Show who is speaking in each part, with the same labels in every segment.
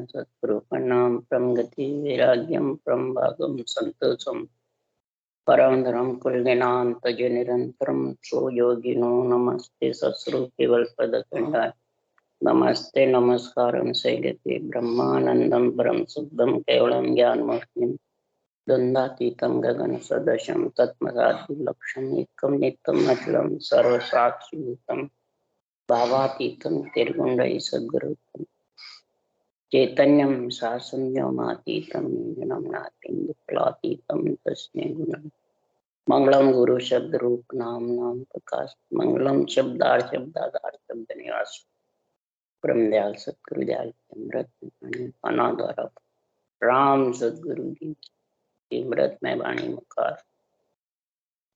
Speaker 1: सत्पुरुष प्रणाम परम गति वैराग्यम परम भागम संतोषम परम धर्म कुलज्ञान तज निरंतरम सो योगिनो नमस्ते सस्रु केवल पदखंडाय नमस्ते नमस्कारं शैलते ब्रह्मानंदम परम शुद्धम केवलम ज्ञानमूर्तिम द्वंद्वातीतं गगन सदृशं तत्मसाधि लक्ष्यम एकं नित्यं अचलम सर्वसाक्षिभूतम भावातीतं निर्गुणै सद्गुरुतम चैतन्यम शासनमातीतं ज्ञानातीतं विप्लवातीतं तस्मै गुणम् मंगलम गुरु शब्द रूप नाम नाम प्रकाश मंगलम शब्दार शब्दागार शब्द निवास परम दयाल सतगुरु दयाल अमृत अनाद्वारा राम सतगुरु जी अमृत में वाणी मुखार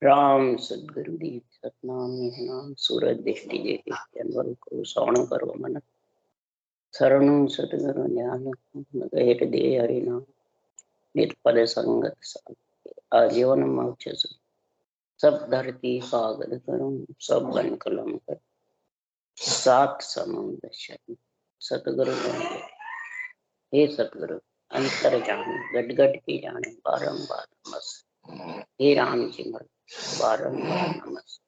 Speaker 1: राम सतगुरु दी सतनाम नाम सूरज दृष्टि जे अनवर को श्रवण करो मन शरणु सतगुरु ज्ञान गैर दे हरिनाम निर्पद संगत आजीवन मोक्ष सब धरती कागज करूं सब बन कलम कर सात समुद्र शरण सतगुरु हे सतगुरु अंतर जाने गट गट की जाने बारंबार नमस हे राम जी मर बारंबार नमस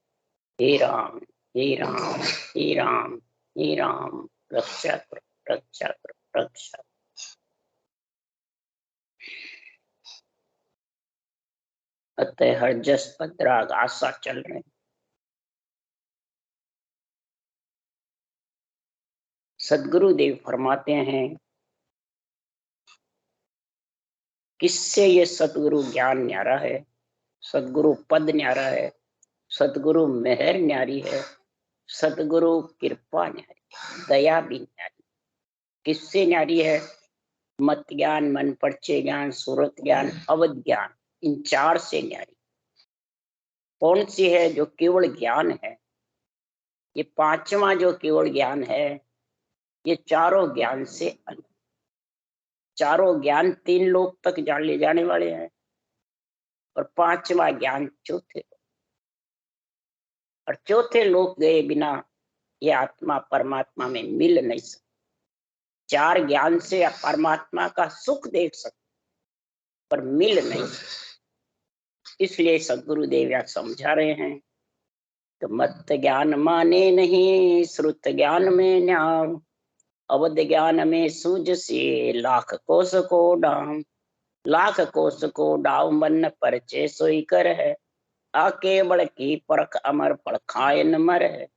Speaker 1: हे राम हे राम हे राम हे राम रक्षा करो रक्षा करो रक्षा। अतः हर जस पदराग आशा चल रहे सदगुरु देव फरमाते हैं किससे ये सतगुरु ज्ञान न्यारा है, सतगुरु पद न्यारा है, सतगुरु मेहर न्यारी है, सतगुरु कृपा न्यारी, दया भी न्यारी। किससे न्यारी है? मत ज्ञान, मन परचे ज्ञान, सूरत ज्ञान, अवध ज्ञान, इन चार से न्यारी। कौन सी है? जो केवल ज्ञान है। ये पांचवा जो केवल ज्ञान है, ये चारों ज्ञान से अलग। चारों ज्ञान तीन लोक तक जान ले जाने वाले हैं और पांचवा ज्ञान चौथे, और चौथे लोक गए बिना ये आत्मा परमात्मा में मिल नहीं सकती। चार ज्ञान से परमात्मा का सुख देख सकते पर मिल नहीं सकते। इसलिए सदगुरुदेव यहाँ समझा रहे हैं तो मत ज्ञान माने नहीं, श्रुत ज्ञान में न्याम, अवध ज्ञान में सूझ से लाख कोस को डाम, लाख कोस को डाव मन परचे सोई कर है, आके बड़ की परख अमर परखाए न मर है,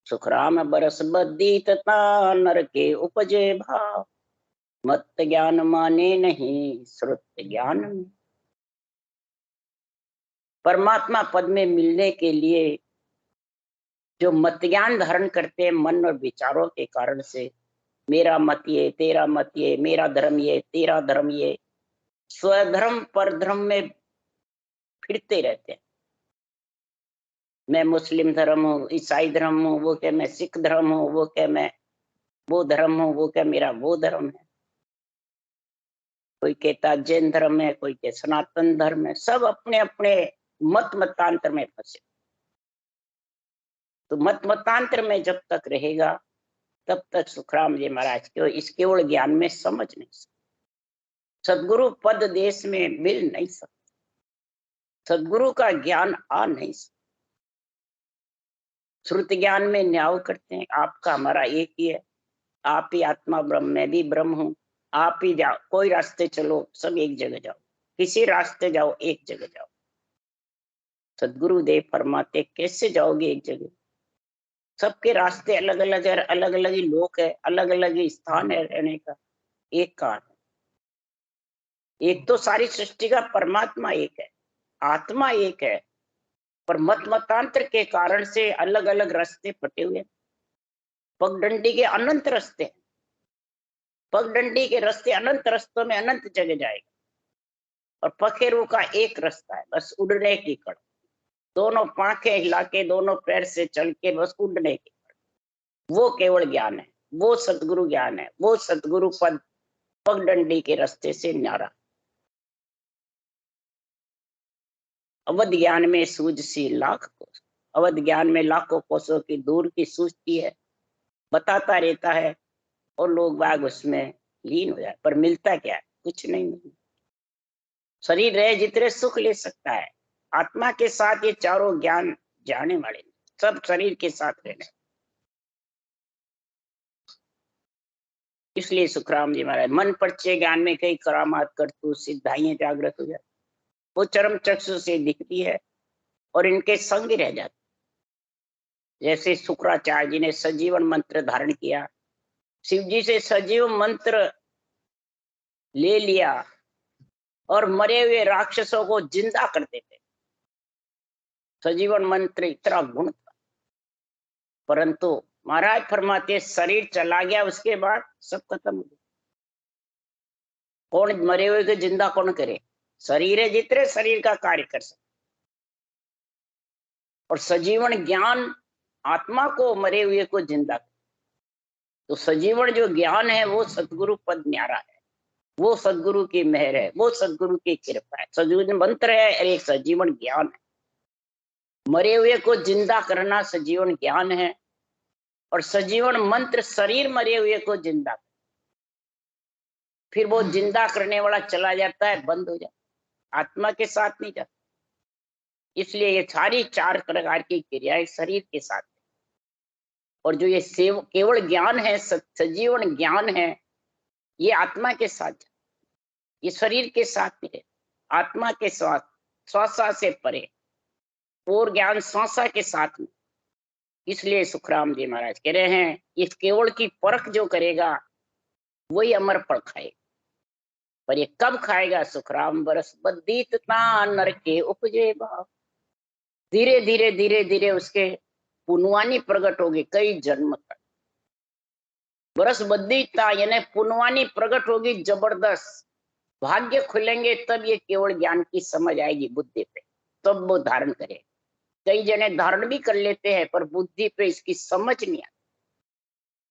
Speaker 1: सुखराम बरस बद्दी तथा नर के उपजे भाव, मत ज्ञान माने नहीं श्रुत ज्ञान में। परमात्मा पद में मिलने के लिए जो मत ज्ञान धारण करते हैं मन और विचारों के कारण से, मेरा मत ये, तेरा मत ये, मेरा धर्म ये, तेरा धर्म ये, स्वधर्म पर धर्म में फिरते रहते हैं। मैं मुस्लिम धर्म हूँ, ईसाई धर्म हूँ, वो क्या मैं सिख धर्म हूँ, वो क्या मैं वो धर्म हूँ, वो क्या मेरा वो धर्म है। कोई कहता जैन धर्म है, कोई कहता सनातन धर्म है, सब अपने अपने मत मतांतर में फंसे। तो मत मतांतर में जब तक रहेगा तब तक सुखराम जी महाराज को इस केवल ज्ञान में समझ नहीं सकते, सदगुरु पद देश में मिल नहीं सकते, सदगुरु का ज्ञान आ नहीं सकता। श्रुत ज्ञान में न्याय करते हैं, आपका हमारा एक ही है, आप ही आत्मा ब्रह्म, मैं भी ब्रह्म हूं, आप ही जाओ, कोई रास्ते चलो सब एक जगह जाओ, किसी रास्ते जाओ एक जगह जाओ। सदगुरु देव फरमाते कैसे जाओगे एक जगह? सबके रास्ते अलग अलग है, अलग अलग ही लोक है, अलग अलग ही स्थान है रहने का, एक का है। एक तो सारी सृष्टि का परमात्मा एक है, आत्मा एक है, पर मत मतांतर के कारण से अलग अलग रास्ते पटे हुए। पगडंडी के अनंत रास्ते, पगडंडी के रास्ते अनंत रास्तों में अनंत जगह जाएगा, और पखेरु का एक रास्ता है, बस उड़ने की कड़, दोनों पांखें हिला के दोनों पैर से चल के बस उड़ने की कड़। वो केवल ज्ञान है, वो सतगुरु ज्ञान है, वो सतगुरु पद पगडंडी के रास्ते से न्यारा। अवध ज्ञान में सूझ सी लाख कोस, अवध ज्ञान में लाखों कोसों की दूर की सूझती है, बताता रहता है और लोग बाग उसमें लीन हो जाए, पर मिलता क्या है? कुछ नहीं मिलता। शरीर रहे जितने सुख ले सकता है, आत्मा के साथ ये चारों ज्ञान जाने वाले सब शरीर के साथ रहने। इसलिए सुखराम जी महाराज मन परचे ज्ञान में कई करामात करतु सिद्धाइयां जागृत हो जाती, वो चरम चक्षु से दिखती है और इनके संग रह जाती। जैसे शुक्राचार्य जी ने सजीवन मंत्र धारण किया, शिव जी से सजीव मंत्र ले लिया और मरे हुए राक्षसों को जिंदा कर देते। सजीवन मंत्र इतना गुण था, परंतु महाराज फरमाते शरीर चला गया उसके बाद सब खत्म हो गया। कौन मरे हुए को जिंदा कौन करे? शरीर है जितने शरीर का कार्य कर सकते, और सजीवन ज्ञान आत्मा को मरे हुए को जिंदा करे। तो सजीवन जो ज्ञान है वो सदगुरु पद न्यारा है, वो सदगुरु की मेहर है, वो सदगुरु की कृपा है। सजीवन मंत्र है, एक सजीवन ज्ञान है। मरे हुए को जिंदा करना सजीवन ज्ञान है, और सजीवन मंत्र शरीर मरे हुए को जिंदा, फिर वो जिंदा करने वाला चला जाता है, बंद हो जाता है, आत्मा के साथ नहीं जाता। इसलिए ये सारी चार प्रकार की क्रियाएं शरीर के साथ है। और जो ये केवल ज्ञान है, सजीवन ज्ञान है, ये आत्मा के साथ, ये शरीर के साथ नहीं है, आत्मा के साथ, श्वासा से परे, और ज्ञान श्वासा के साथ में। इसलिए सुखराम जी महाराज कह रहे हैं इस केवल की परख जो करेगा वही अमर फल खाएगा। पर ये कब खाएगा? सुखराम बरस बदीत नर के उपजे भाव। धीरे धीरे धीरे धीरे उसके पुनवानी प्रकट होगी, कई जन्म तक। बरस बदीता यानी पुनवानी प्रकट होगी, जबरदस्त भाग्य खुलेंगे, तब ये केवल ज्ञान की समझ आएगी बुद्धि पे, तब वो धारण करे। कई जने धारण भी कर लेते हैं पर बुद्धि पे इसकी समझ नहीं आती,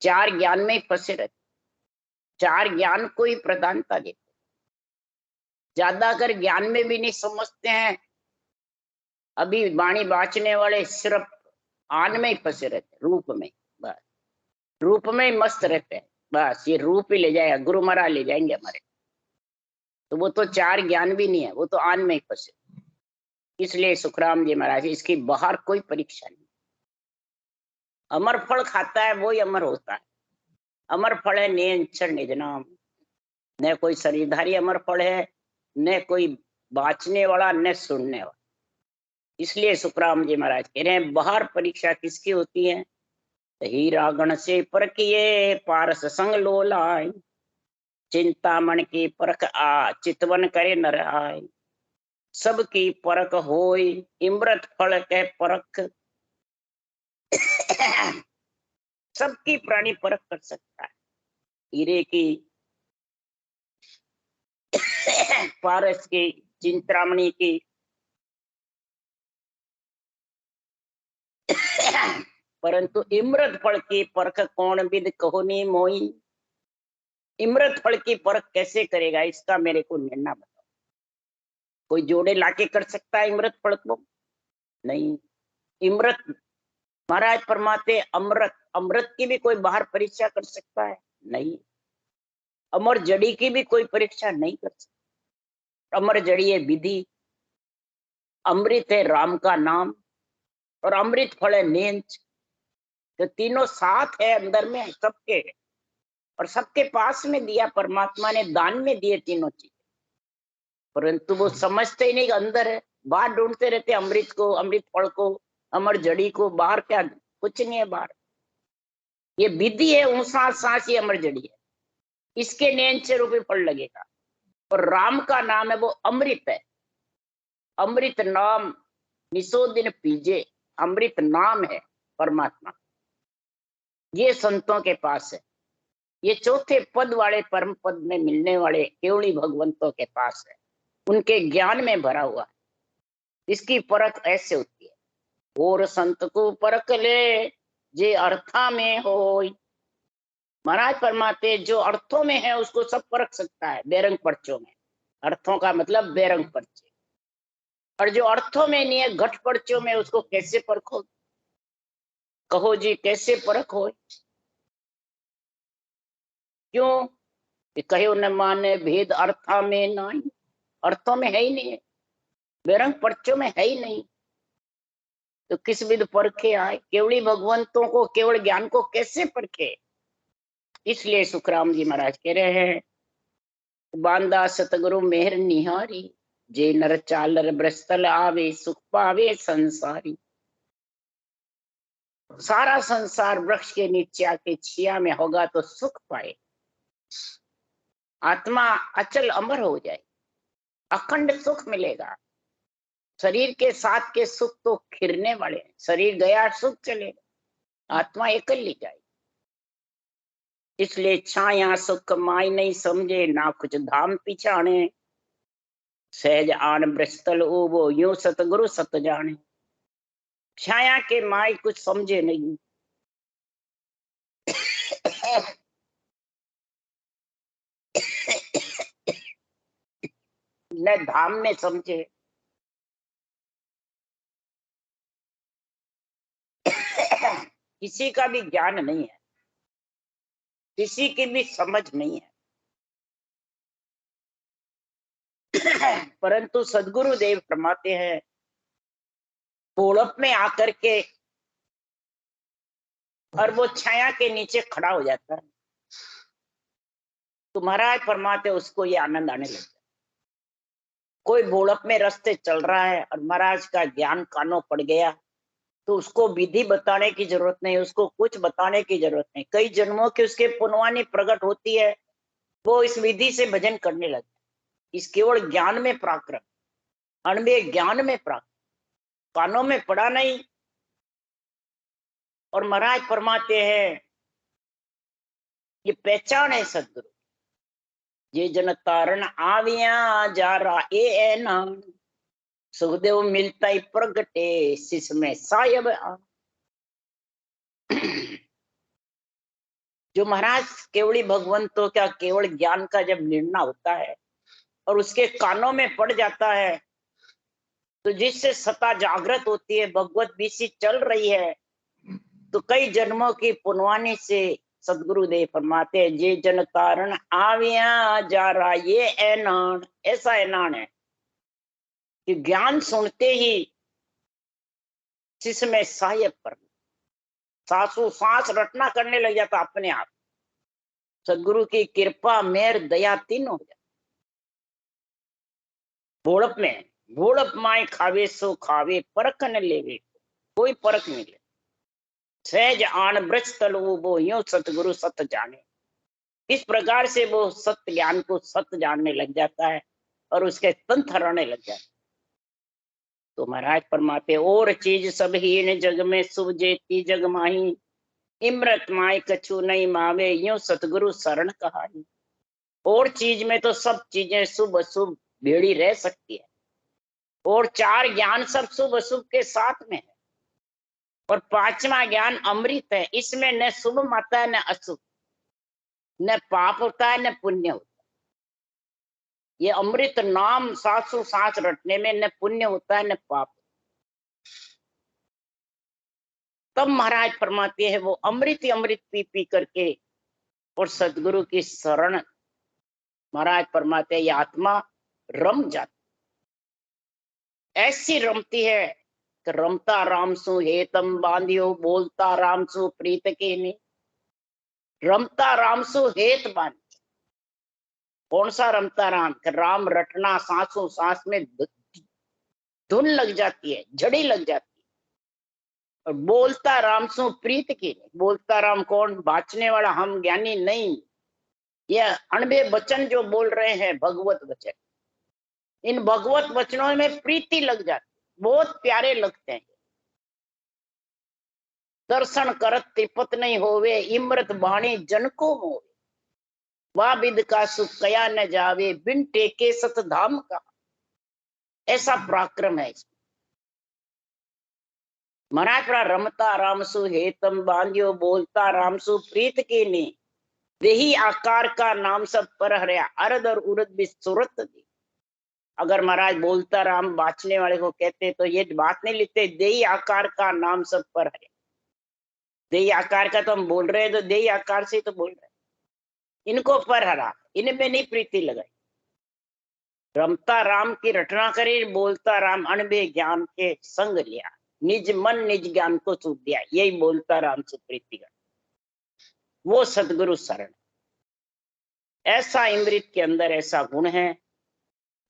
Speaker 1: चार ज्ञान में ही फंसे रहते, चार ज्ञान को ही प्रधानता देते, ज्यादा कर ज्ञान में भी नहीं समझते हैं। अभी वाणी बांचने वाले सिर्फ आन में ही फंसे रहते, रूप में, बस रूप में ही मस्त रहते हैं, बस ये रूप ही ले जाएगा, गुरु महाराज ले जाएंगे हमारे। तो वो तो चार ज्ञान भी नहीं है, वो तो आन में ही फंसे। इसलिए सुखराम जी महाराज इसकी बाहर कोई परीक्षा नहीं। अमर फल खाता है वही अमर होता है। अमर फल है निरंतर निज नाम, न कोई शरीरधारी अमर फल है, न कोई बांचने वाला, न सुनने वाला। इसलिए सुखराम जी महाराज कह रहे हैं बाहर परीक्षा किसकी होती है? हीरा गण से परखिए पारस संग लोलाय, चिंतामण की परख आ चितवन करे नर आय। सबकी परख होय इमृत फल के परख। सबकी प्राणी परख कर सकता है, हीरे की, पारस की, चिंतामणि की, परंतु इमृत फल की परख कौन विद कहोनी मोई। इमृत फल की परख कैसे करेगा, इसका मेरे को निर्णय बताओ। कोई जोड़े लाके कर सकता है इमृत फल को? नहीं। इमृत महाराज फरमाते अमृत, अमृत की भी कोई बाहर परीक्षा कर सकता है? नहीं। अमर जड़ी की भी कोई परीक्षा नहीं कर सकता। अमर जड़ी है विधि, अमृत है राम का नाम, और अमृत फल है नेंच। तो तीनों साथ है अंदर में सबके, और सबके पास में दिया परमात्मा ने, दान में दिए तीनों चीज, परंतु वो समझते ही नहीं अंदर है। बाहर ढूंढते रहते अमृत को, अमृत फल को, अमर जड़ी को, बाहर क्या, कुछ नहीं है बाहर। ये विधि है, ऊंसा सांस ही अमर जड़ी है, इसके नैन से रूपी फल लगेगा। और राम का नाम है वो अमृत है, अमृत नाम निसो दिन पीजे, अमृत नाम है परमात्मा। ये संतों के पास है, ये चौथे पद वाले परम पद में मिलने वाले केवली भगवंतों के पास है, उनके ज्ञान में भरा हुआ है। इसकी परख ऐसे होती है, और संत को परख ले जे अर्था में हो। महाराज फरमाते जो अर्थों में है उसको सब परख सकता है, बेरंग पर्चों में। अर्थों का मतलब बेरंग पर्चे, और जो अर्थों में नहीं है, घट पर्चों में, उसको कैसे परखो? कहो जी कैसे परख हो? क्यों? कि कहो न माने भेद अर्था में नहीं, अर्थों में है ही नहीं है, बेरंग पर्चों में है ही नहीं, तो किस विध परखे आए? केवली भगवंतों को, केवल ज्ञान को कैसे परखे? इसलिए सुखराम जी महाराज कह रहे हैं, बांदा सतगुरु मेहर निहारी, जे नर चालर ब्रस्तल आवे, सुख पावे संसारी। सारा संसार वृक्ष के नीचे आके छिया में होगा तो सुख पाए, आत्मा अचल अमर हो जाए, अखंड सुख मिलेगा। शरीर के साथ के सुख तो खिरने वाले हैं, शरीर गया सुख चलेगा, आत्मा एकल जाए। इसलिए छाया सुख माई नहीं समझे, ना कुछ धाम पिछाने, सहज आन ब्रस्तल उबो, यूं सतगुरु सत जाने। छाया के माई कुछ समझे नहीं, न धाम में समझे, किसी का भी ज्ञान नहीं है, किसी की भी समझ नहीं है। परंतु सदगुरु देव फरमाते हैं, पूरब में आकर के और वो छाया के नीचे खड़ा हो जाता है, तो महाराज फरमाते उसको ये आनंद आने लगता है। कोई भोड़प में रास्ते चल रहा है और महाराज का ज्ञान कानों पड़ गया, तो उसको विधि बताने की जरूरत नहीं, उसको कुछ बताने की जरूरत नहीं। कई जन्मों की उसके पुनवानी प्रकट होती है, वो इस विधि से भजन करने लगता है। इस केवल ज्ञान में पराक्रम, अणबे ज्ञान में पराक्रम, कानों में पड़ा नहीं। और महाराज फरमाते हैं, ये पहचान है सदगुरु, ये जन तारण आविया जा रहा ए नाम, सुखदेव मिलता ही प्रगटे शिष में सायब आ। जो महाराज केवली भगवंतों का केवल ज्ञान का जब निर्णय होता है और उसके कानों में पड़ जाता है, तो जिससे सत्ता जागृत होती है, भगवत बीसी चल रही है, तो कई जन्मों की पुनवानी से सदगुरु देव फरमाते हैं, जे जन कारण आविया जा रहा ये ऐनान, ऐसा ऐनान है कि ज्ञान सुनते ही जिसमें सायब पर सासू सांस रटना करने लग जाता अपने आप। सदगुरु की कृपा मेहर दया तीन हो जाए। भोड़प में भोड़प माए खावे सो खावे, परख न लेवे, कोई परख नहीं ले। सहज आन ब्रज तलु वो यूं सतगुरु सत जाने। इस प्रकार से वो सत्य ज्ञान को सत्य जानने लग जाता है और उसके तंत्र रहने लग जाता है। तो महाराज फरमाते, और चीज सब ही जग में शुभ जेती जग माही, इमरत माई कछु नहीं मावे, यूं सतगुरु शरण कहाई। और चीज में तो सब चीजें शुभ अशुभ भेड़ी रह सकती है, और चार ज्ञान सब शुभ अशुभ के साथ में है, और पांचवा ज्ञान अमृत है, इसमें न शुभ माता है न अशुभ, न पाप होता है न पुण्य होता है। ये अमृत नाम सासु सांस रटने में न पुण्य होता है न पाप। तब महाराज फरमाते हैं, वो अमृत अमृत पी पी करके और सदगुरु की शरण, महाराज फरमाते हैं, ये आत्मा रम जाती, ऐसी रमती है कि रमता राम सु हेतम बांधियो, बोलता राम सु प्रीत के ने। रमता राम सु हेत बांध, कौन सा रमता राम? कि राम रटना सांसों सांस में धुन लग जाती है, झड़ी लग जाती है। और बोलता राम सु प्रीत की, बोलता राम कौन? बाचने वाला, हम ज्ञानी नहीं। यह अणबे वचन जो बोल रहे हैं भगवत वचन, इन भगवत वचनों में प्रीति लग जाती, बहुत प्यारे लगते हैं। दर्शन करत त्रिपत नहीं होवे, इमृत बाणी जन को मोवे, वाह विद का सुख कया न जावे, बिन टेके सत धाम का। ऐसा पराक्रम है इसमें। महाराज रमता रामसु हेतम बांधियो, बोलता रामसु प्रीत के ने, देही आकार का नाम सब पर हरया, अरद और उरद भी सूरत दी। अगर महाराज बोलता राम बाचने वाले को कहते तो ये बात नहीं लिखते, देही आकार का नाम सब पर है। देही आकार का तो हम बोल रहे हैं, तो देही आकार से तो बोल रहे हैं। इनको पर हरा, इनमें नहीं प्रीति लगाई। रमता राम की रटना करी, बोलता राम अनबे ज्ञान के संग लिया, निज मन निज ज्ञान को सूझ दिया, यही बोलता राम से प्रीति कर, वो सदगुरु शरण। ऐसा इमृत के अंदर ऐसा गुण है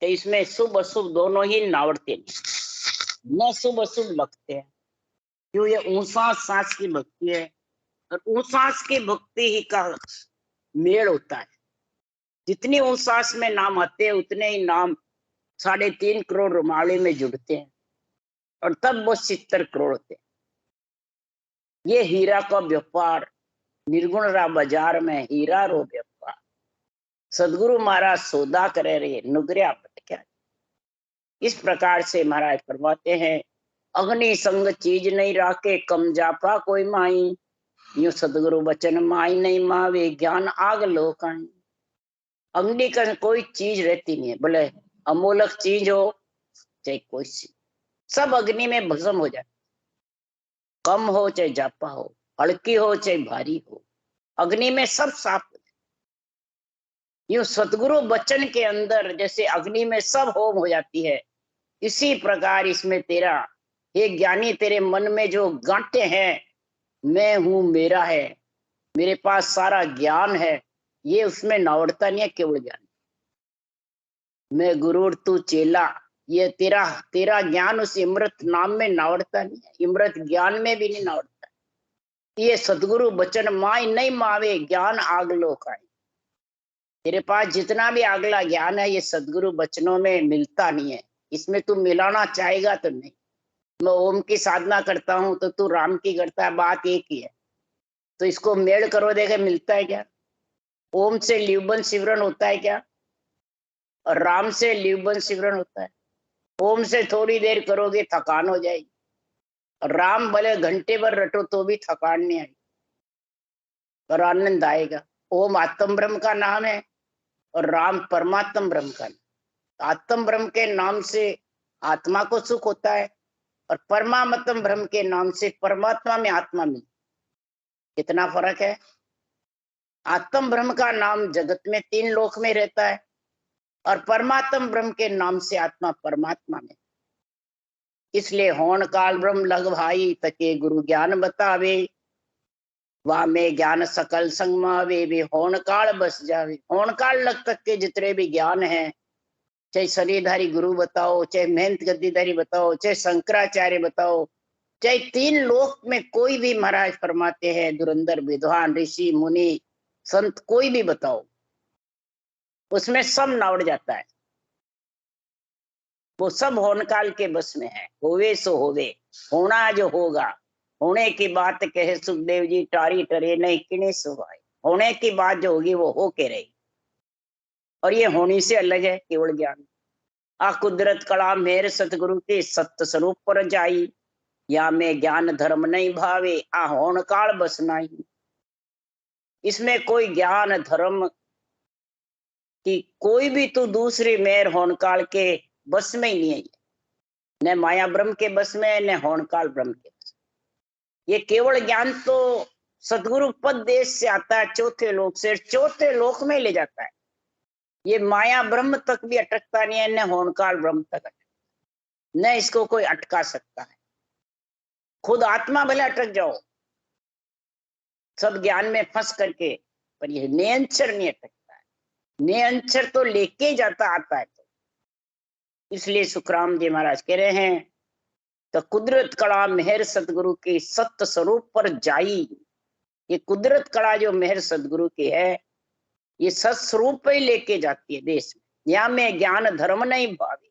Speaker 1: कि इसमें शुभ अशुभ दोनों ही नावड़ते नहीं, न शुभ अशुभ लगते हैं। क्यों? ये ऊंसा सांस की भक्ति है, और ऊंसास की भक्ति ही का मेल होता है। जितनी ऊंसास में नाम आते हैं उतने ही नाम 3.5 करोड़ रुमाले में जुड़ते हैं, और तब वो 70 करोड़ होते हैं। ये हीरा का व्यापार, निर्गुण रा बाजार में हीरा रो व्यापार, सदगुरु महाराज सौदा करे रे नुगरिया भटक्या। इस प्रकार से महाराज फरमाते हैं, अग्नि संग चीज नहीं राखे, कम जापा कोई माई, यूं सदगुरु बचन माई नहीं मावे, ज्ञान आग लोकाई। अग्नि का कोई चीज रहती नहीं है, भले अमूलक चीज हो चाहे कोई चीज, सब अग्नि में भस्म हो जाए। कम हो चाहे जापा हो, हल्की हो चाहे भारी हो, अग्नि में सब साफ हो जाए। यूं सतगुरु बचन के अंदर जैसे अग्नि में सब होम हो जाती है, इसी प्रकार इसमें तेरा, ये ज्ञानी, तेरे मन में जो गांठे हैं, मैं हूं, मेरा है, मेरे पास सारा ज्ञान है, ये उसमें नावड़ता नहीं है, केवल ज्ञान। मैं गुरु तू चेला, ये तेरा तेरा ज्ञान उस इमृत नाम में नावड़ता नहीं है, इमृत ज्ञान में भी नहीं नावड़ता। ये सदगुरु बचन माई नहीं मावे, ज्ञान आग लोकाई। तेरे पास जितना भी अगला ज्ञान है, ये सदगुरु बचनों में मिलता नहीं है। इसमें तू मिलाना चाहेगा तो नहीं। मैं ओम की साधना करता हूं तो तू राम की करता है, बात एक ही है। तो इसको मेल करो, देखे मिलता है क्या? ओम से लिवबन सिमरन होता है क्या? और राम से लिवबन सिमरन होता है? ओम से थोड़ी देर करोगे थकान हो जाएगी, और राम भले घंटे भर रटो तो भी थकान नहीं आएगी, और आनंद आएगा। ओम आत्म ब्रह्म का नाम है, और राम परमात्म ब्रह्म का नाम। आत्म ब्रह्म के नाम से आत्मा को सुख होता है, और परमात्म ब्रह्म के नाम से परमात्मा में आत्मा मिलती। कितना फर्क है? आत्म ब्रह्म का नाम जगत में 3 लोक में रहता है, और परमात्म ब्रह्म के नाम से आत्मा परमात्मा में। इसलिए होन काल ब्रह्म लग भाई, तके गुरु ज्ञान बतावे, वाह में ज्ञान सकल संग मावे, वे होन काल बस जावे। होन काल लग तक के जितने भी ज्ञान हैं, चाहे शरीरधारी गुरु बताओ, चाहे महंत गद्दीधारी बताओ, चाहे शंकराचार्य बताओ, चाहे 3 लोक में कोई भी महाराज फरमाते हैं, धुरंधर विद्वान ऋषि मुनि संत कोई भी बताओ, उसमें सब नावड़ जाता है। वो सब होनकाल के बस में है। होवे सो होवे, होना जो होगा। होने की बात कहे सुखदेव जी, टारी टरे नहीं किने सुहाए। होने की बात जो होगी वो हो के रहेगी, और ये होनी से अलग है केवल ज्ञान। आ कुदरत कला मेरे सतगुरु के सत्य स्वरूप पर जाई, या में ज्ञान धर्म नहीं भावे, आ होन काल बस नहीं। इसमें कोई ज्ञान धर्म की कोई भी तो दूसरी मेर होनकाल के बस में ही नहीं है, न माया ब्रह्म के बस में, न होनकाल ब्रह्म के बस। ये केवल ज्ञान तो सदगुरु पद देश से आता है, चौथे लोक से, चौथे लोक में ले जाता है। ये माया ब्रह्म तक भी अटकता नहीं है, न होनकाल ब्रह्म तक अटकता, न इसको कोई अटका सकता है। खुद आत्मा भले अटक जाओ सब ज्ञान में फंस करके, पर ये नियंचर नहीं अटकता है। नियंचर तो लेके जाता आता है। तो इसलिए सुखराम जी महाराज कह रहे हैं, तो कुदरत कला मेहर सतगुरु के सत्य स्वरूप पर जाई। ये कुदरत कला जो मेहर सतगुरु की है, ये सत्स्वरूप ही लेके जाती है देश में। यहाँ में ज्ञान धर्म नहीं भावी।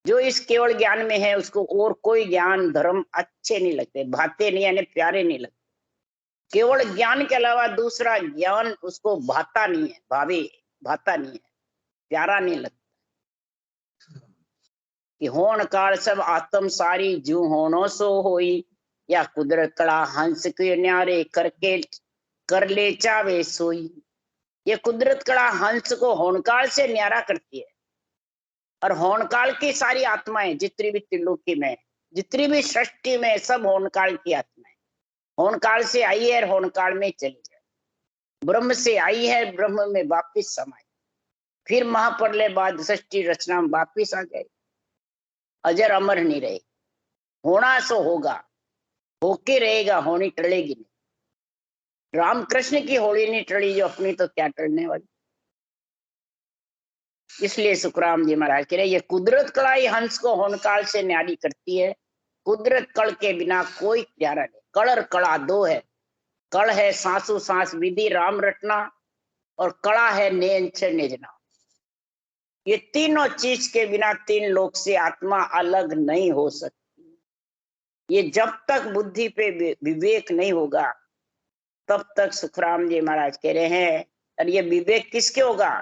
Speaker 1: जो इस केवल ज्ञान में है उसको और कोई ज्ञान धर्म अच्छे नहीं लगते, भाते नहीं, यानी प्यारे नहीं लगते। केवल ज्ञान के अलावा दूसरा ज्ञान उसको भाता नहीं है, भाता नहीं है, प्यारा नहीं लगता। कि होन काल सब आत्म सारी, जू होनो सो होई, या कुदरत कला हंस के न्यारे करके कर ले चावे सोई। ये कुदरत कला हंस को होनकाल से न्यारा करती है, और होनकाल की सारी आत्माएं जितनी भी त्रिलोकी में, जितनी भी सृष्टि में, सब होनकाल की आत्माएं। होनकाल से आई है और होनकाल में चली जाए। ब्रह्म से आई है, ब्रह्म में वापिस समाई, फिर महाप्रलय बाद सृष्टि रचना में वापिस आ गए, अजर अमर नहीं रहे। होना सो होगा, होके रहेगा, होनी टलेगी नहीं। रामकृष्ण की होली नहीं टली, जो अपनी तो क्या टलने वाली। इसलिए सुखराम जी महाराज कह रहे, ये कुदरत कला ही हंस को होनकाल से न्यारी करती है। कुदरत कल के बिना कोई प्यारा नहीं। कल और कला दो है। कल है सांसु सांस विधि राम रटना, और कला है नेन छे निजना। ये तीनों चीज के बिना तीन लोक से आत्मा अलग नहीं हो सकती। ये जब तक बुद्धि पे विवेक नहीं होगा, तब तक सुखराम जी महाराज कह रहे हैं। और ये विवेक किसके होगा?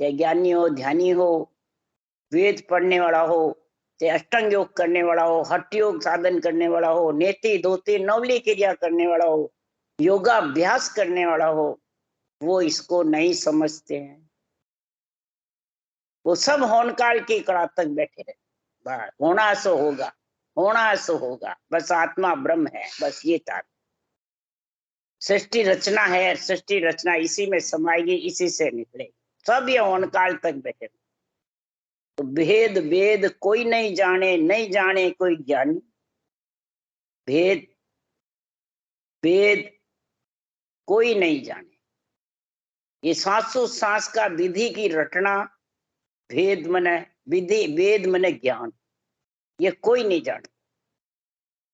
Speaker 1: चाहे ज्ञानी हो, ध्यानी हो, वेद पढ़ने वाला हो, चाहे अष्टांग योग करने वाला हो, हठ योग साधन करने वाला हो, नेति धोती नवली क्रिया करने वाला हो, योगाभ्यास करने वाला हो, वो इसको नहीं समझते हैं। वो सब होनकाल की कड़ा तक बैठे रहे। होना सो होगा, होना सो होगा, बस आत्मा ब्रह्म है, बस ये तार। सृष्टि रचना है, सृष्टि रचना इसी में समाएगी, इसी से निकलेगी। सब ये होनकाल तक बैठे। तो भेद वेद कोई नहीं जाने, नहीं जाने कोई ज्ञानी। भेद वेद कोई नहीं जाने। ये सांसों सांस का विधि की रटना, भेद मने विधि, वेद मने ज्ञान, ये कोई नहीं जाने।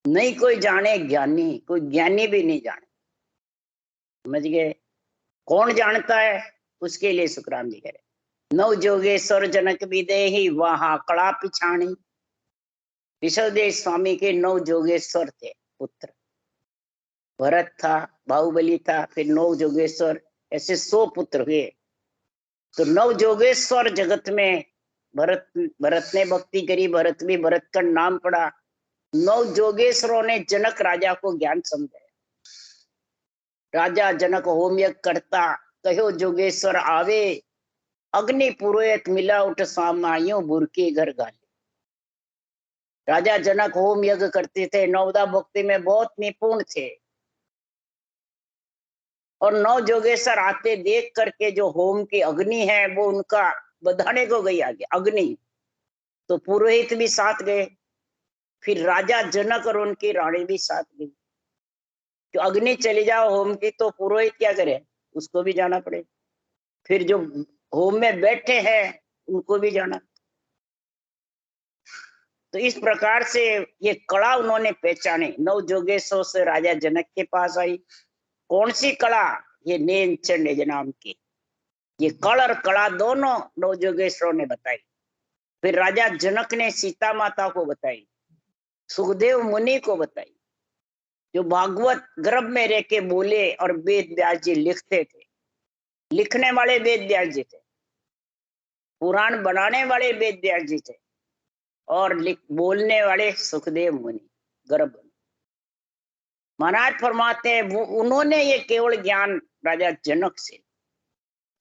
Speaker 1: नहीं कोई जाने ज्ञानी, कोई ज्ञानी भी नहीं जाने। समझ गए? कौन जानता है? उसके लिए सुखराम जी कह रहे, नव जोगेश्वर जनक विदेही वहां कड़ा पिछाणी। विश्वदेव स्वामी के 9 जोगेश्वर थे पुत्र। भरत था, बाहुबली था, फिर 9 जोगेश्वर, ऐसे 100 पुत्र हुए। तो 9 जोगेश्वर जगत में भरत ने भक्ति करी, भरत भी भरत का नाम पड़ा। 9 जोगेश्वरों ने जनक राजा को ज्ञान समझाया। राजा जनक होम यज्ञ करता, कहो जोगेश्वर आवे, अग्नि पुरोहित मिला उठ सामायो बुरके घर गाले। राजा जनक होम यज्ञ करते थे, नवदा भक्ति में बहुत निपुण थे, और 9 जोगेश्वर आते देख करके जो होम की अग्नि है वो उनका बधाने को गई आगे अग्नि। तो पुरोहित भी साथ गए, फिर राजा जनक और उनकी रानी भी साथ गई। तो अग्नि चली जाओ होम की, तो पुरोहित क्या करे? उसको भी जाना पड़े। फिर जो होम में बैठे हैं उनको भी जाना। तो इस प्रकार से ये कला उन्होंने पहचाने। 9 जोगेश्वर से राजा जनक के पास आई। कौन सी कला? ये नेन निज नाम की। ये कल और कला दोनों 9 जोगेश्वरों ने बताई। फिर राजा जनक ने सीता माता को बताई, सुखदेव मुनि को बताई, जो भागवत गर्भ में रह के बोले, और वेद व्यास जी लिखते थे। लिखने वाले वेद व्यास जी थे, पुराण बनाने वाले वेद व्यास जी थे, और बोलने वाले सुखदेव मुनि गर्भ। महाराज फरमाते हैं वो उन्होंने ये केवल ज्ञान राजा जनक से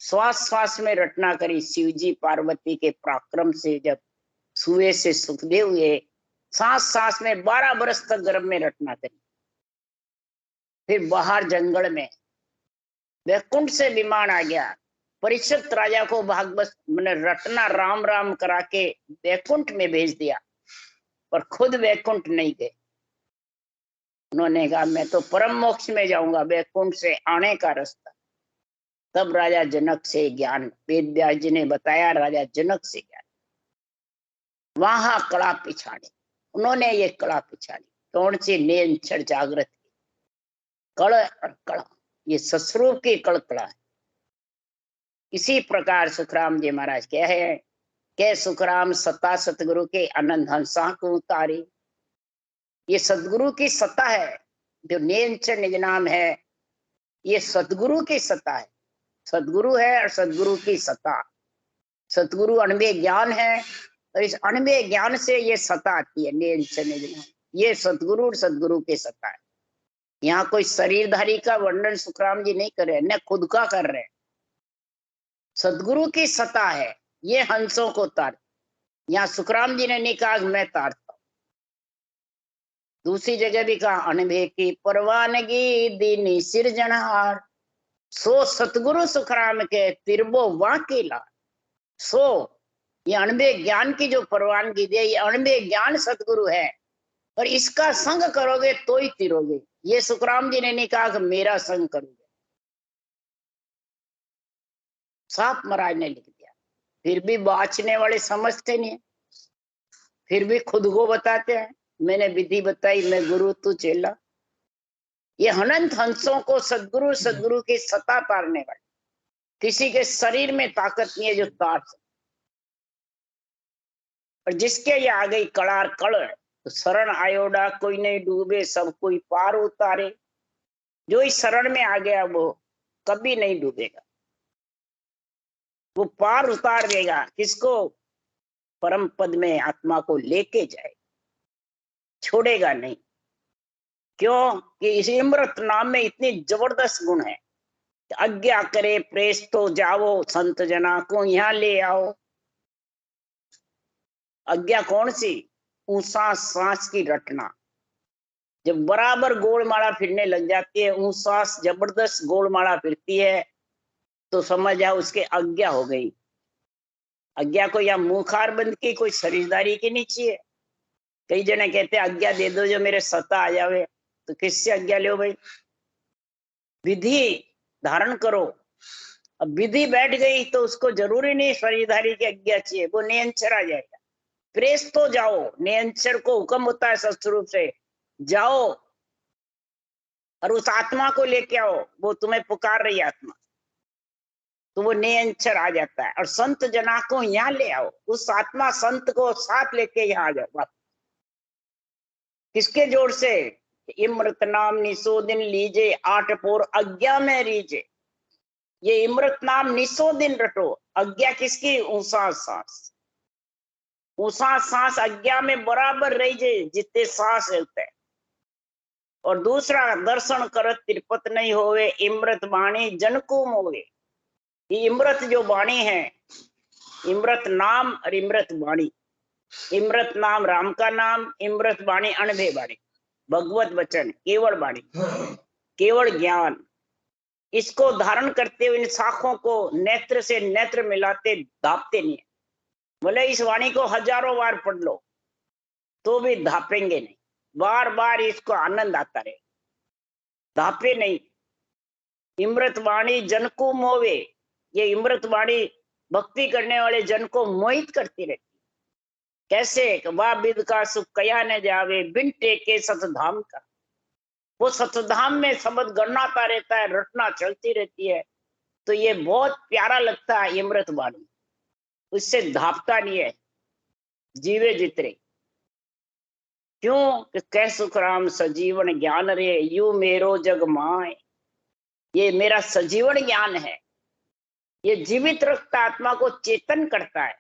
Speaker 1: श्वास श्वास में रटना करी। शिवजी पार्वती के पराक्रम से जब सुए से सुखदेव हुए, सांस सांस में 12 बरस तक गर्भ में रटना करी। फिर बाहर जंगल में वैकुंठ से विमान आ गया। परीक्षित राजा को भागवत मैंने रटना राम राम करा के वैकुंठ में भेज दिया, पर खुद वैकुंठ नहीं गए। उन्होंने कहा मैं तो परम मोक्ष में जाऊंगा, वैकुंठ से आने का रास्ता। तब राजा जनक से ज्ञान, वेद व्यास जी ने बताया, राजा जनक से ज्ञान। वहां कड़ा पिछाड़ी, उन्होंने ये कड़ा पिछाड़ी। कौन सी? नेन छड़ जागृत की कड़ और कड़ा, ये ससुर की कड़कड़ा है। इसी प्रकार सुखराम जी महाराज क्या है के सुखराम सत्ता सतगुरु के आनंद हंसा को उतारी। ये सतगुरु की सत्ता है, जो नेन छड़ निज नाम है, ये सतगुरु की सत्ता है। सतगुरु है और सतगुरु की सत्ता। सतगुरु अनबे ज्ञान है, और इस अनबे ज्ञान से ये सत्ता आती है। नेन छड़ निज नाम, ये सतगुरु और सतगुरु की सत्ता है। यहाँ कोई शरीरधारी का वर्णन सुखराम जी नहीं कर रहे, न खुद का कर रहे। सतगुरु की सत्ता है, ये हंसों को तार। यहाँ सुखराम जी ने नहीं कहा मैं तारता हूं। दूसरी जगह भी कहा अनबे की परवानगी दीनी सिरजनहार। सो सतगुरु सुखराम के तिरबो वाके ला। सो ये अणबे ज्ञान की जो परवानगी दे, ये अणबे ज्ञान सतगुरु है, और इसका संग करोगे तो ही तिरोगे। ये सुखराम जी ने नहीं कहा कि मेरा संग करोगे, साफ महाराज ने लिख दिया। फिर भी बाँचने वाले समझते नहीं है, फिर भी खुद को बताते हैं मैंने विधि बताई, मैं गुरु तू चेला। ये अनंत हंसों को सदगुरु सदगुरु की सत्ता तारने वाले, किसी के शरीर में ताकत नहीं है जो तार सकते। और जिसके ये आ गई कड़ार कड़, तो शरण आयोडा कोई नहीं डूबे, सब कोई पार उतारे। जो इस शरण में आ गया वो कभी नहीं डूबेगा, वो पार उतार देगा। किसको? परम पद में आत्मा को लेके जाए, छोड़ेगा नहीं। क्यों? कि इस इमृत नाम में इतनी जबरदस्त गुण है। आज्ञा करे प्रेस तो जाओ, संत जना को यहाँ ले आओ। आज्ञा कौन सी? ऊंसा सांस की रटना। जब बराबर गोलमाला फिरने लग जाती है, ऊंसा जबरदस्त गोलमाला फिरती है, तो समझ जाओ उसके आज्ञा हो गई। आज्ञा को या मुखार बंद की, कोई शरीरदारी की नीचे है। कई जने कहते हैं आज्ञा दे दो जो मेरे सता आ जावे, तो किससे आज्ञा लो भाई? विधि धारण करो। अब विधि बैठ गई तो उसको जरूरी नहीं शरीरधारी की आज्ञा चाहिए, वो नियंचर आ जाएगा। प्रेस तो जाओ, नियंचर को हुक्म होता है सत्स्वरूप से, जाओ और उस आत्मा को लेके आओ, वो तुम्हें पुकार रही आत्मा, तो वो नियंचर आ जाता है। और संत जना को यहाँ ले आओ, उस आत्मा संत को साथ लेके यहाँ आ जाओ। किसके जोर से? इमृत नाम निसो दिन लीजे, 8 पोर आज्ञा में रीजे। ये इमृत नाम निसो दिन रटो। आज्ञा किसकी? ऊंसा सांस। ऊंसा सांस आज्ञा में बराबर रहीजे जितने सांस रहते हैं। और दूसरा, दर्शन करत तिरपत नहीं होवे, इमृत वाणी जनकुम होवे। ये इमृत जो वाणी है, इमृत नाम और इमृत वाणी। इमृत नाम राम का नाम, इमृत वाणी अणभे वाणी, भगवत वचन, केवल वाणी, केवल ज्ञान। इसको धारण करते हुए इन शाखों को नेत्र से नेत्र मिलाते धापते नहीं है। बोले इस वाणी को हजारों बार पढ़ लो तो भी धापेंगे नहीं, बार बार इसको आनंद आता रहे, धापे नहीं। इमृत वाणी जन को मोवे। ये इमृत वाणी भक्ति करने वाले जन को मोहित करती रहती। कैसे? वाह विद का सुख कया न जावे, बिन टेके सतधाम का। वो सतधाम में शब्द गणनाता रहता है, रटना चलती रहती है, तो ये बहुत प्यारा लगता है इमृत वाणी। उससे धापता नहीं है, जीवे जितरे। क्यों? कि कह सुखराम सजीवन ज्ञान रे, यू मेरो जग माए। ये मेरा सजीवन ज्ञान है, ये जीवित रखता आत्मा को, चेतन करता है।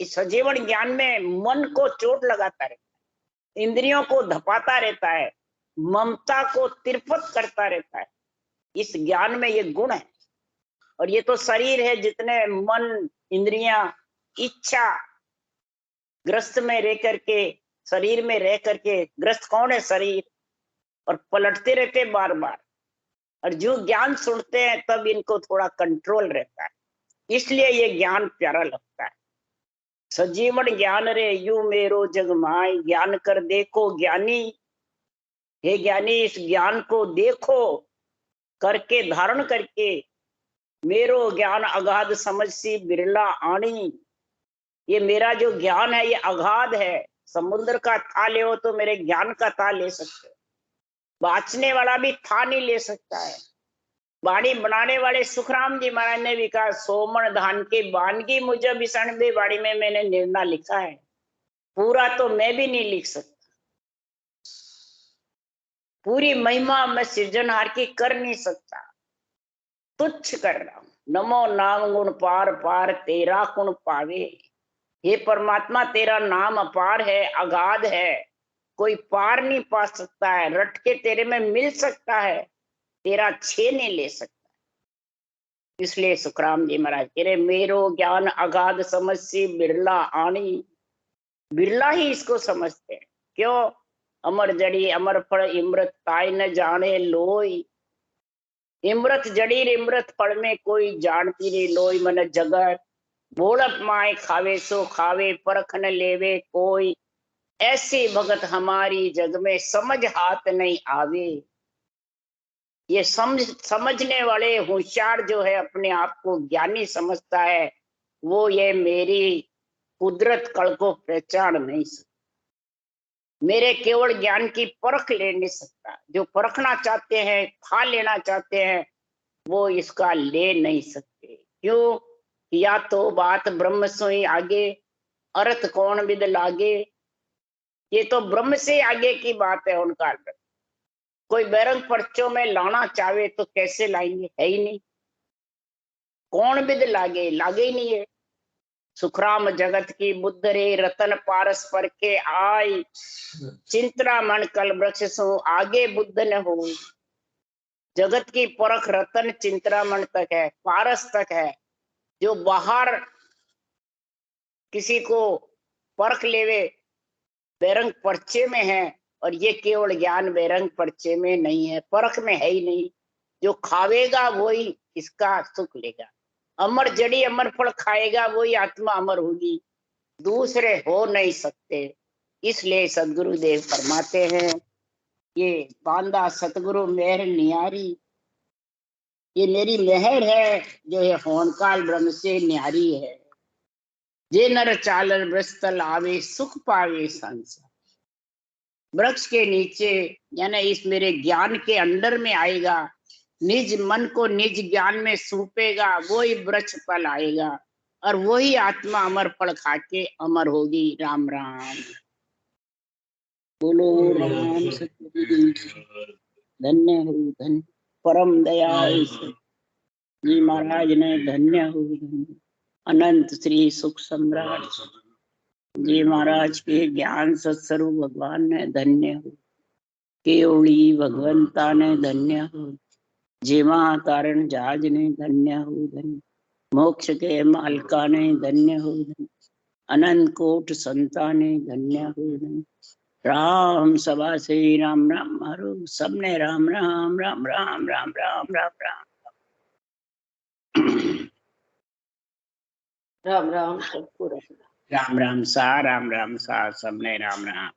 Speaker 1: इस सजीवन ज्ञान में मन को चोट लगाता रहता है, इंद्रियों को धपाता रहता है, ममता को तिरपत करता रहता है। इस ज्ञान में ये गुण है। और ये तो शरीर है, जितने मन इंद्रियां इच्छा ग्रस्त में रह करके, शरीर में रह करके, ग्रस्त कौन है? शरीर। और पलटते रहते बार बार। और जो ज्ञान सुनते हैं तब इनको थोड़ा कंट्रोल रहता है, इसलिए ये ज्ञान प्यारा लगता है। सजीवन ज्ञान रे, यू मेरो जग माय। ज्ञान कर देखो ज्ञानी, हे ज्ञानी इस ज्ञान को देखो, करके धारण करके। मेरो ज्ञान अगाध समझ सी बिरला आनी। ये मेरा जो ज्ञान है ये अगाध है, समुद्र का था ले हो तो मेरे ज्ञान का था ले सकते हो, बाँचने वाला भी था नहीं ले सकता है। बाणी बनाने वाले सुखराम जी महाराज ने भी कहा, सोमन धान की बानगी मुझे बिसण दे। बाड़ी में मैंने निर्णय लिखा है, पूरा तो मैं भी नहीं लिख सकता, पूरी महिमा मैं सृजनहार की कर नहीं सकता, तुच्छ कर रहा हूं। नमो नाम गुण पार पार, तेरा गुण पावे। हे परमात्मा तेरा नाम अपार है, अगाध है, कोई पार नहीं पा सकता है। रट के तेरे में मिल सकता है, तेरा छे नहीं ले सकता। इसलिए सुखराम जी महाराज कह रहे, मेरो ज्ञान अगाध समझ सी बिरला आनी। बिरला ही इसको समझते हैं। क्यों? अमर जड़ी अमर फल इमृत ताय न जाने लोई। इमृत जड़ीर इमृत फल में कोई जानती रे लोई मन जगत बोलप माए खावे सो खावे परख न लेवे कोई ऐसी भगत हमारी जग में समझ हाथ नहीं आवे। ये समझने वाले होशियार जो है अपने आप को ज्ञानी समझता है वो ये मेरी कुदरत कल को पहचान नहीं सकता, मेरे केवल ज्ञान की परख ले नहीं सकता। जो परखना चाहते हैं खा लेना चाहते हैं वो इसका ले नहीं सकते। क्यों? या तो बात ब्रह्म सोई आगे अर्थ कौन विद लागे। ये तो ब्रह्म से आगे की बात है उनका अर्थ। कोई बैरंग पर्चों में लाना चाहे तो कैसे लाएंगे, है ही नहीं। कौन विद लागे, लागे ही नहीं है। सुखराम जगत की बुद्ध रे रतन पारस पर के आई चिंतरा मन कल वृक्ष सो आगे बुद्ध न हो। जगत की परख रतन चिंतरामण तक है, पारस तक है। जो बाहर किसी को परख लेवे बैरंग पर्चे में है, और ये केवल ज्ञान बैरंग पर्चे में नहीं है, परख में है ही नहीं। जो खावेगा वही इसका सुख लेगा। अमर जड़ी अमर फल खाएगा वही आत्मा अमर होगी, दूसरे हो नहीं सकते। इसलिए सदगुरुदेव फरमाते हैं ये बांदा सतगुरु मेहर नियारी, ये मेरी मेहर है जो ये होनकाल ब्रह्म से न्यारी है। जे नर चालर वृषतल आवे सुख पावे संसार। वृक्ष के नीचे यानी इस मेरे ज्ञान के अंडर में आएगा, निज मन को निज ज्ञान में सूपेगा वही वृक्ष फल आएगा, और वही आत्मा अमर फल खा के अमर होगी। राम राम बोलो राम सतगुरु धन्य हो धन्य परम दयाल जी महाराज ने धन्य हो धन्य अनंत श्री सुख सम्राट जी महाराज के ज्ञान सत्स्वरूप भगवान ने धन्य हो, केवड़ी भगवंता ने धन्य हो, जीवा कारण जहाज ने धन्य हो धन्य, मोक्ष के मालका ने धन्य हो धन्य, अनंत कोट संता ने धन्य हो धन्य। राम सभा से राम राम मारो सबने राम राम राम राम राम राम राम राम राम राम सबको राम राम सा सबने राम राम।